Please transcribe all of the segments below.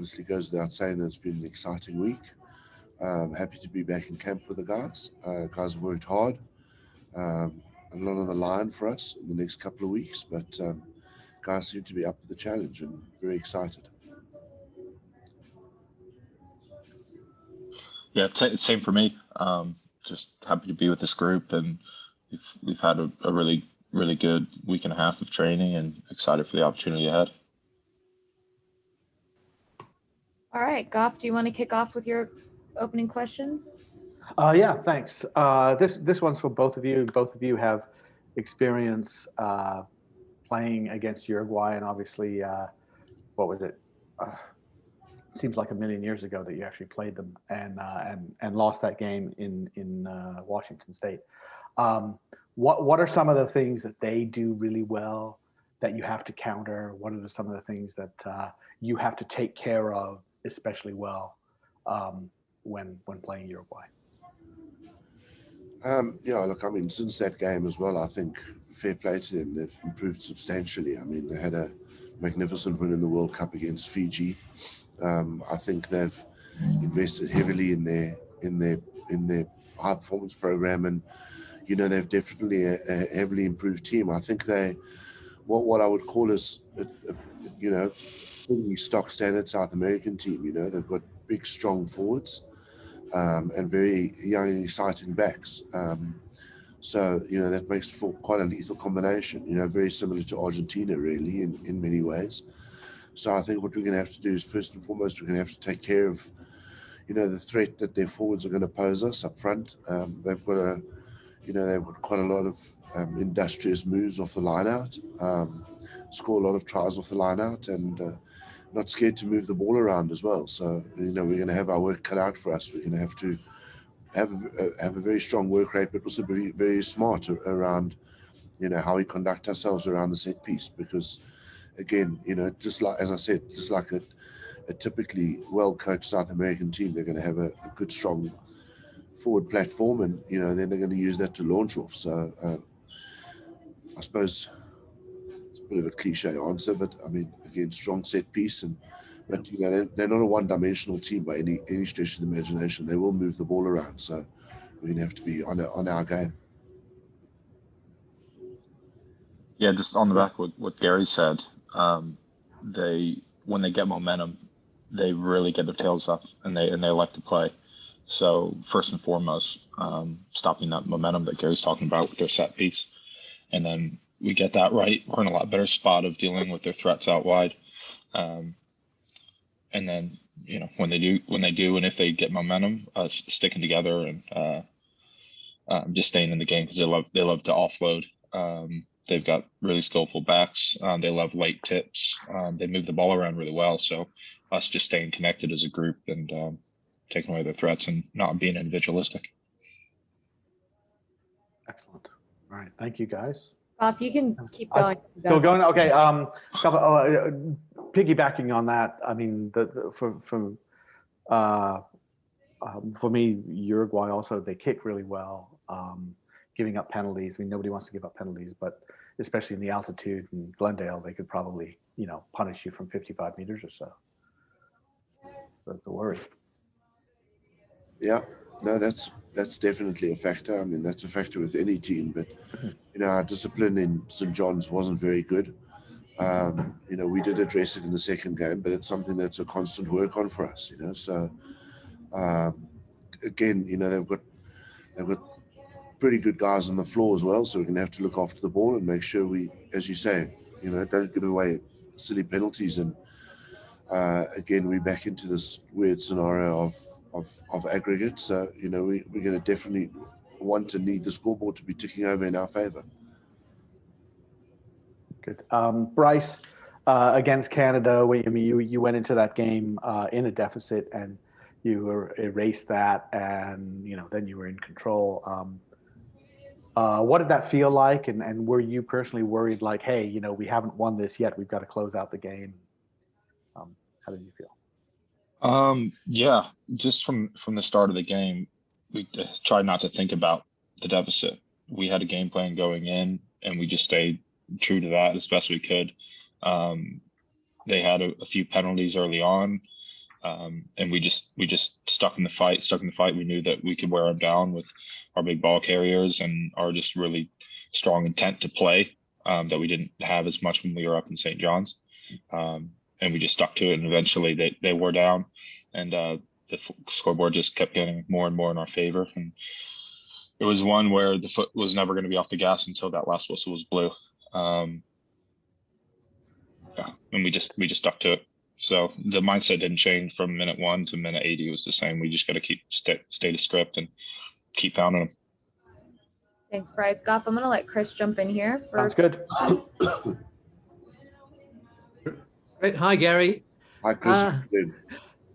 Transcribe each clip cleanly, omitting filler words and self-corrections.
obviously goes without saying that it's been an exciting week. Happy to be back in camp with the guys. Guys have worked hard. Um, a lot on the line for us in the next couple of weeks, but guys seem to be up for the challenge and very excited. Yeah, same for me. Just happy to be with this group, and we've had a really good week and a half of training, and excited for the opportunity ahead. All right, Goff, do you want to kick off with your opening questions? Yeah, thanks. This one's for both of you. Both of you have experience playing against Uruguay, and obviously, what was it? Seems like a million years ago that you actually played them and lost that game in Washington State. What are some of the things that they do really well that you have to counter? What are some of the things that you have to take care of especially well when playing Uruguay? Yeah, look, I mean, since that game as well, I think fair play to them. They've improved substantially. I mean, they had a magnificent win in the World Cup against Fiji. I think they've invested heavily in their high performance program, and they've definitely a heavily improved team. I think they what I would call as pretty stock standard South American team. They've got big, strong forwards and very young and exciting backs. So that makes for quite a lethal combination. Very similar to Argentina, really, in many ways. So I think what we're going to have to do is, first and foremost, we're going to have to take care of, the threat that their forwards are going to pose us up front. They've got quite a lot of industrious moves off the line out, score a lot of tries off the line out, and not scared to move the ball around as well. So we're going to have our work cut out for us. We're going to have to have a very strong work rate, but also be very smart around, how we conduct ourselves around the set piece, because again, just like, as I said, just like a typically well-coached South American team, they're going to have a good, strong forward platform, and then they're going to use that to launch off. So I suppose it's a bit of a cliche answer, but I mean, again, strong set piece, but they're not a one-dimensional team by any stretch of the imagination. They will move the ball around, so we're going to have to be on our game. Yeah, just on the back of what Gary said, when they get momentum, they really get their tails up, and they like to play. So first and foremost, stopping that momentum that Gary's talking about with their set piece, and then we get that right, we're in a lot better spot of dealing with their threats out wide. And then when they do, and if they get momentum, sticking together and just staying in the game, because they love to offload. They've got really skillful backs. They love late tips. They move the ball around really well. So us just staying connected as a group and taking away their threats and not being individualistic. Excellent. All right. Thank you, guys. Goff, you can keep going. Still going? Okay. Piggybacking on that, I mean, for me, Uruguay also, they kick really well. Giving up penalties. I mean, nobody wants to give up penalties, but especially in the altitude in Glendale, they could probably, punish you from 55 meters or so. That's a worry. Yeah, no, that's definitely a factor. I mean, that's a factor with any team, but our discipline in St. John's wasn't very good. We did address it in the second game, but it's something that's a constant work on for us. So again, they've got pretty good guys on the floor as well, so we're going to have to look after the ball and make sure we, as you say, don't give away silly penalties. And again, we're back into this weird scenario of aggregate. So we're going to definitely want to need the scoreboard to be ticking over in our favor. Good. Bryce, against Canada, you went into that game in a deficit, and you erased that, and then you were in control. What did that feel like? And were you personally worried, like, hey, we haven't won this yet, we've got to close out the game? How did you feel? Yeah, just from the start of the game, we tried not to think about the deficit. We had a game plan going in, and we just stayed true to that as best we could. They had a few penalties early on. And we just stuck in the fight. We knew that we could wear them down with our big ball carriers and our just really strong intent to play that we didn't have as much when we were up in St. John's. And we just stuck to it. And eventually they wore down, and the scoreboard just kept getting more and more in our favor. And it was one where the foot was never going to be off the gas until that last whistle was blew. And we just stuck to it. So the mindset didn't change from minute 1 to minute 80. It was the same. We just got to keep stay to script and keep pounding them. Thanks, Bryce. Goff, I'm going to let Chris jump in here. Sounds good. Great. Hi, Gary. Hi, Chris.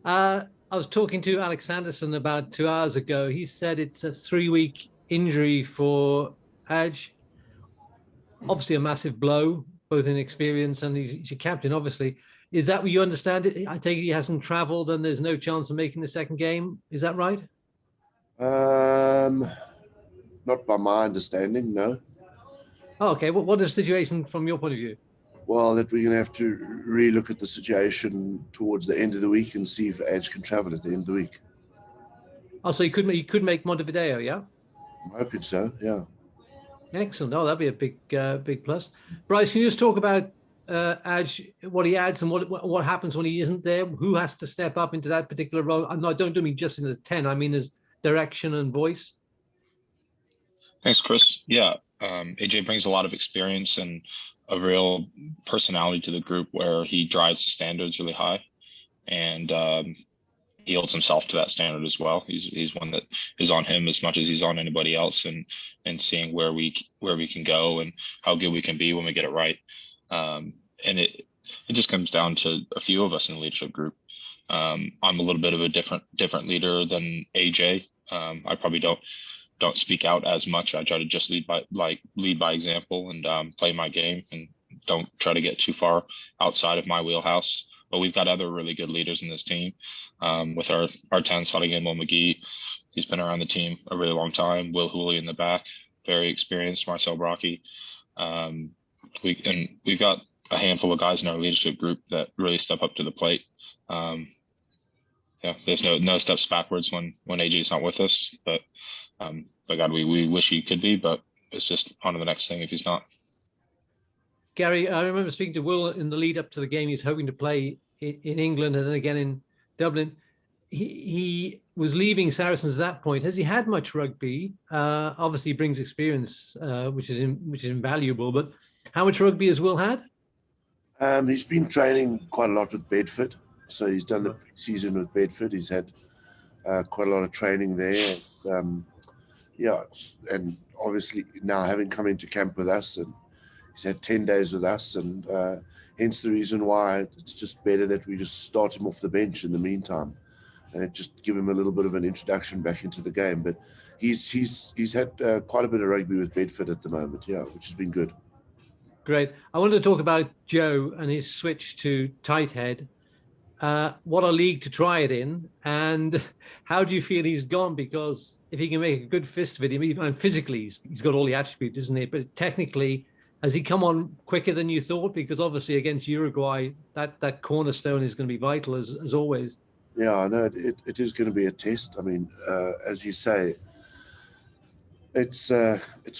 I was talking to Alex Sanderson about 2 hours ago. He said it's a 3-week injury for Adge. Obviously a massive blow, both in experience, and he's your captain, obviously. Is that what you understand it? I take it he hasn't traveled and there's no chance of making the second game. Is that right? Not by my understanding, no. Oh, okay. What is the situation from your point of view? Well, that we're going to have to relook at the situation towards the end of the week and see if Edge can travel at the end of the week. Oh, so he could make Montevideo, yeah? I'm hoping so, yeah. Excellent. Oh, that'd be a big plus. Bryce, can you just talk about Adge, what he adds and what happens when he isn't there? Who has to step up into that particular role? I don't mean just in the 10. I mean as direction and voice. Thanks, Chris. Yeah, AJ brings a lot of experience and a real personality to the group where he drives the standards really high, and he holds himself to that standard as well. He's one that is on him as much as he's on anybody else, and seeing where we can go and how good we can be when we get it right. And it just comes down to a few of us in the leadership group. I'm a little bit of a different leader than AJ. I probably don't speak out as much. I try to just lead by example and play my game, and don't try to get too far outside of my wheelhouse. But we've got other really good leaders in this team. With our 10 slotting in Will McGee, he's been around the team a really long time. Will Hooley in the back, very experienced. Marcel Brocky. We've got a handful of guys in our leadership group that really step up to the plate. Yeah, there's no steps backwards when AJ's not with us, but God, we wish he could be, but it's just on to the next thing if he's not. Gary, I remember speaking to Will in the lead up to the game. He's hoping to play in England and then again in Dublin. He was leaving Saracens at that point. Has he had much rugby? Obviously, he brings experience, which is invaluable. But how much rugby has Will had? He's been training quite a lot with Bedford. So he's done the season with Bedford. He's had quite a lot of training there. Yeah, and obviously now having come into camp with us, and he's had 10 days with us, and hence the reason why it's just better that we just start him off the bench in the meantime, and just give him a little bit of an introduction back into the game. But he's had quite a bit of rugby with Bedford at the moment, yeah, which has been good. Great. I wanted to talk about Joe and his switch to tight head. What a league to try it in, and how do you feel he's gone? Because if he can make a good fist of it, even physically he's got all the attributes, isn't he? But technically, has he come on quicker than you thought? Because obviously against Uruguay, that cornerstone is going to be vital as always. Yeah, I know it is going to be a test. I mean, as you say, it's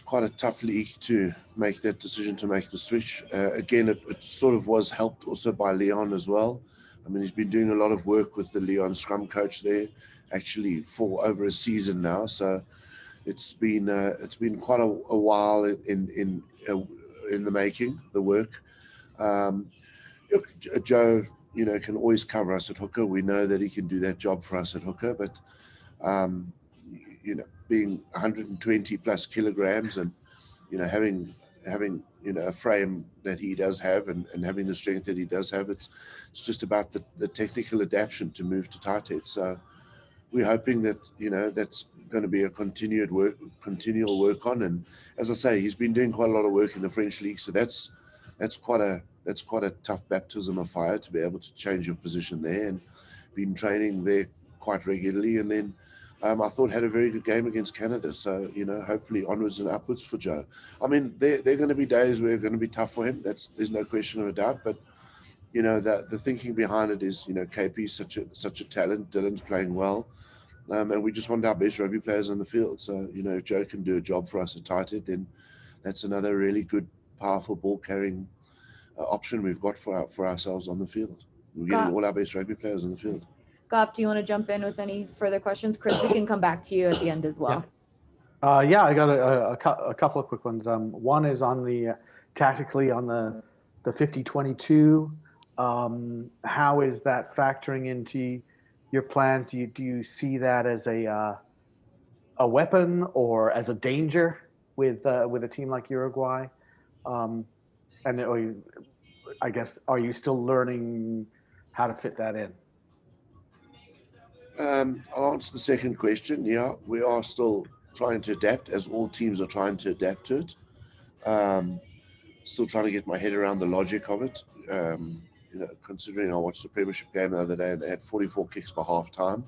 quite a tough league to make that decision to make the switch. Again, it sort of was helped also by Leon as well. I mean, he's been doing a lot of work with the Leon scrum coach there, actually for over a season now. So it's been quite a while in the making, the work. Joe, can always cover us at hooker. We know that he can do that job for us at hooker, but being 120 plus kilograms and having a frame that he does have and having the strength that he does have, it's just about the technical adaptation to move to tight head. So we're hoping that that's going to be a continual work on. And as I say, he's been doing quite a lot of work in the French league, so that's quite a tough baptism of fire to be able to change your position there, and been training there quite regularly. And then I thought had a very good game against Canada. So, hopefully onwards and upwards for Joe. I mean, there are going to be days where it's going to be tough for him. There's no question of a doubt. But you know, the thinking behind it is, you know, KP's such a talent. Dylan's playing well. And we just want our best rugby players on the field. So, you know, if Joe can do a job for us at tight head, then that's another really good, powerful ball carrying option we've got for ourselves on the field. We're getting all our best rugby players on the field. Goff, do you want to jump in with any further questions? Chris, we can come back to you at the end as well. Yeah, I got a couple of quick ones. One is on the tactically on the 50-22. How is that factoring into your plans? Do you see that as a weapon or as a danger with a team like Uruguay? And I guess, are you still learning how to fit that in? I'll answer the second question. Yeah, we are still trying to adapt, as all teams are trying to adapt to it. Still trying to get my head around the logic of it. You know, considering I watched the Premiership game the other day and they had 44 kicks by half time.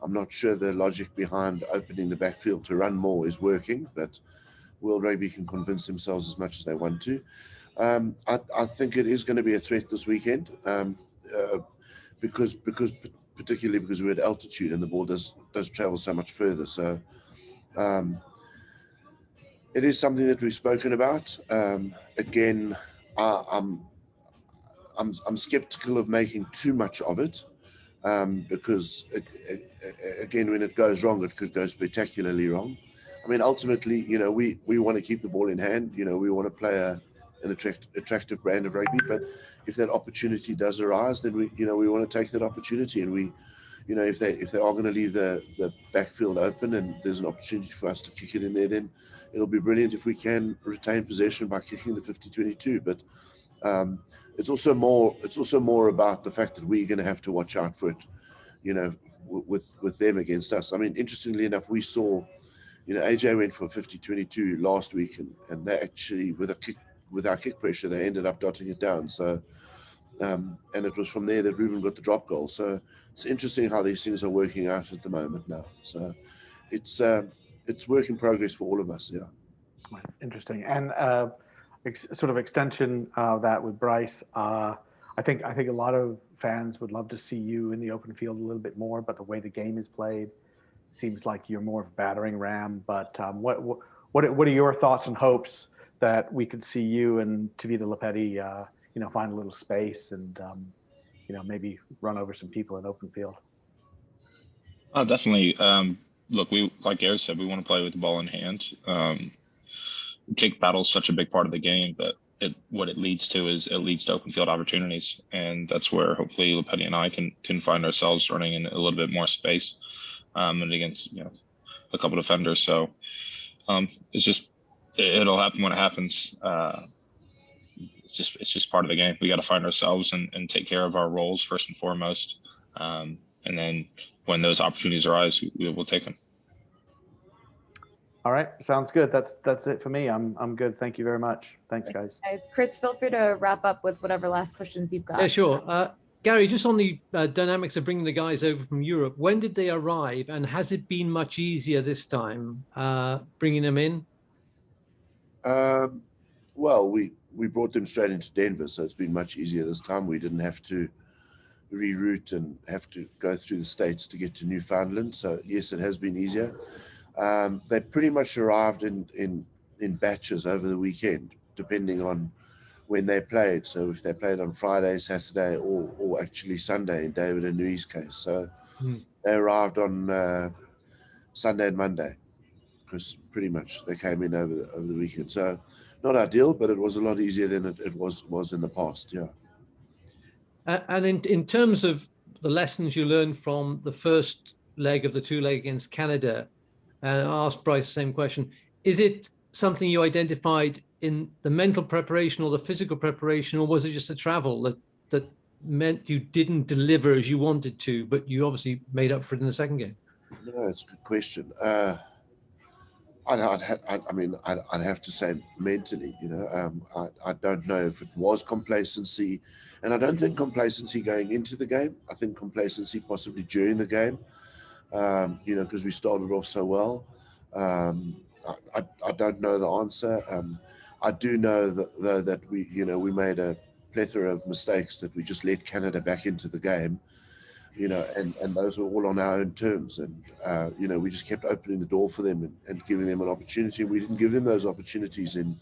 I'm not sure the logic behind opening the backfield to run more is working, but World Rugby can convince themselves as much as they want to. I think it is going to be a threat this weekend, because particularly because we're at altitude and the ball does travel so much further. So it is something that we've spoken about. Again, I'm skeptical of making too much of it, because again, when it goes wrong, it could go spectacularly wrong. I mean, ultimately, you know, we want to keep the ball in hand. You know, we want to play an attractive brand of rugby. But if that opportunity does arise, then we want to take that opportunity. And we, you know, if they are going to leave the backfield open and there's an opportunity for us to kick it in there, then it'll be brilliant if we can retain possession by kicking the 50-22. But it's also more about the fact that we're going to have to watch out for it, you know, with them against us. I mean, interestingly enough, we saw, you know, AJ went for 50-22 last week, and they actually, with our kick pressure, they ended up dotting it down. So, and it was from there that Ruben got the drop goal. So it's interesting how these things are working out at the moment now. So it's work in progress for all of us. Yeah. Interesting. And sort of extension of that with Bryce. I think a lot of fans would love to see you in the open field a little bit more, but the way the game is played, seems like you're more of a battering ram. But what are your thoughts and hopes that we could see you and Tavita Lepetti, you know, find a little space and you know, maybe run over some people in open field? Definitely. Look, we, like Gary said, we want to play with the ball in hand. Kick battle is such a big part of the game, but what it leads to is it leads to open field opportunities, and that's where hopefully Lepetti and I can find ourselves running in a little bit more space, and against, you know, a couple of defenders. So it'll happen when it happens. It's just part of the game. We got to find ourselves and take care of our roles first and foremost, and then when those opportunities arise, we'll take them. All right, sounds good. That's it for me. I'm good. Thank you very much. Thanks, guys. Chris, feel free to wrap up with whatever last questions you've got. Yeah, sure. Gary, just on the dynamics of bringing the guys over from Europe, when did they arrive, and has it been much easier this time bringing them in? Well, we brought them straight into Denver, so it's been much easier this time. We didn't have to reroute and have to go through the States to get to Newfoundland. So yes, it has been easier. They pretty much arrived in batches over the weekend, depending on when they played. So if they played on Friday, Saturday, or actually Sunday in David and Nui's case. So they arrived on Sunday and Monday, because pretty much they came in over the weekend. So not ideal, but it was a lot easier than it was in the past. Yeah. And in terms of the lessons you learned from the first leg of the two-leg against Canada, and I asked Bryce the same question, is it something you identified in the mental preparation or the physical preparation, or was it just the travel that meant you didn't deliver as you wanted to, but you obviously made up for it in the second game? No, it's a good question. I'd have to say mentally, you know, I don't know if it was complacency, and I don't think complacency going into the game. I think complacency possibly during the game, you know, because we started off so well. I don't know the answer. I do know that we made a plethora of mistakes that we just let Canada back into the game, you know, and those were all on our own terms. And, you know, we just kept opening the door for them and giving them an opportunity. We didn't give them those opportunities in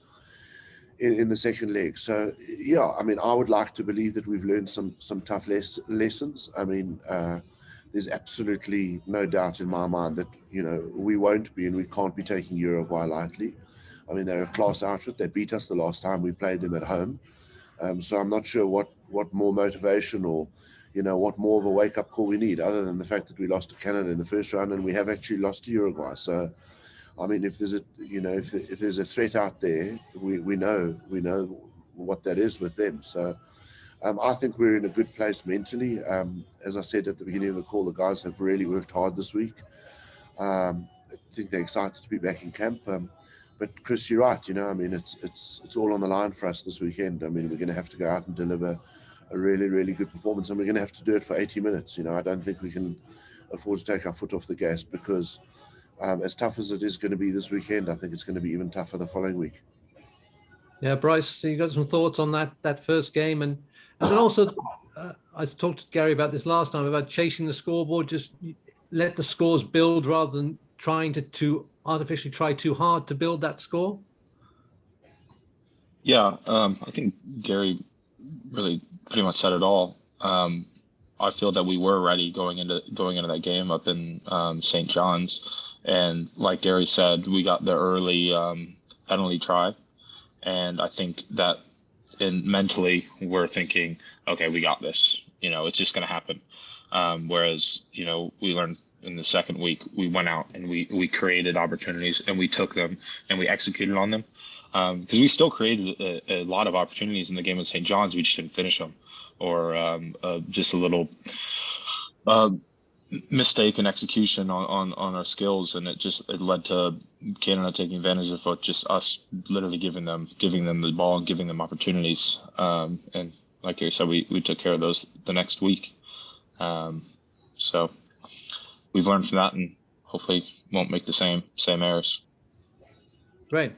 the second leg. So, yeah, I mean, I would like to believe that we've learned some tough lessons. I mean, there's absolutely no doubt in my mind that, you know, we won't be and we can't be taking Uruguay lightly. I mean, they're a class outfit. They beat us the last time we played them at home. So I'm not sure what more motivation or, you know, what more of a wake-up call we need, other than the fact that we lost to Canada in the first round and we have actually lost to Uruguay. So, I mean, if there's a, you know, if there's a threat out there, we know what that is with them. So I think we're in a good place mentally. As I said at the beginning of the call, the guys have really worked hard this week. I think they're excited to be back in camp. But Chris, you're right. You know, I mean, it's all on the line for us this weekend. I mean, we're going to have to go out and deliver a really, really good performance, and we're going to have to do it for 80 minutes. You know, I don't think we can afford to take our foot off the gas, because as tough as it is going to be this weekend, I think it's going to be even tougher the following week. Yeah, Bryce, you got some thoughts on that first game, and then also I talked to Gary about this last time about chasing the scoreboard. Just let the scores build rather than trying to artificially try too hard to build that score. Yeah, I think Gary really pretty much said it all. I feel that we were ready going into that game up in St. John's, and like Gary said, we got the early penalty try, and I think that mentally we're thinking, okay, we got this. You know, it's just going to happen. Whereas, you know, we learned in the second week, we went out and we created opportunities and we took them and we executed on them. Because we still created a lot of opportunities in the game with St. John's. We just didn't finish them, or just a little mistake in execution on our skills, and it led to Canada taking advantage of just us literally giving them the ball and giving them opportunities. And like you said, we took care of those the next week. So we've learned from that, and hopefully won't make the same errors. Great.